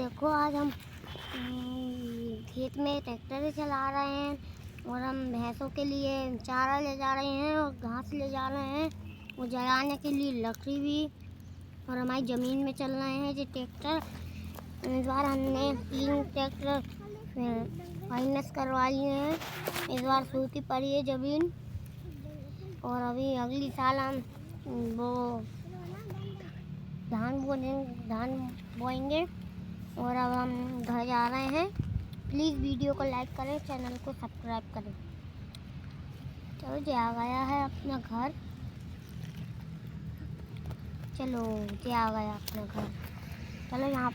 देखो आज हम खेत में ट्रैक्टर चला रहे हैं और हम भैंसों के लिए चारा ले जा रहे हैं और घास ले जा रहे हैं वो जलाने के लिए लकड़ी भी। और हमारी ज़मीन में चल रहे हैं जो ट्रैक्टर। इस बार हमने 3 ट्रैक्टर फाइनेंस करवा लिए हैं। इस बार सूखी पड़ी है ज़मीन और अभी अगली साल हम वो धान बोएंगे। और अब हम घर जा रहे हैं। प्लीज़ वीडियो को लाइक करें, चैनल को सब्सक्राइब करें। चलो ये आ गया है अपना घर। चलो ये आ गया अपना घर। चलो यहाँ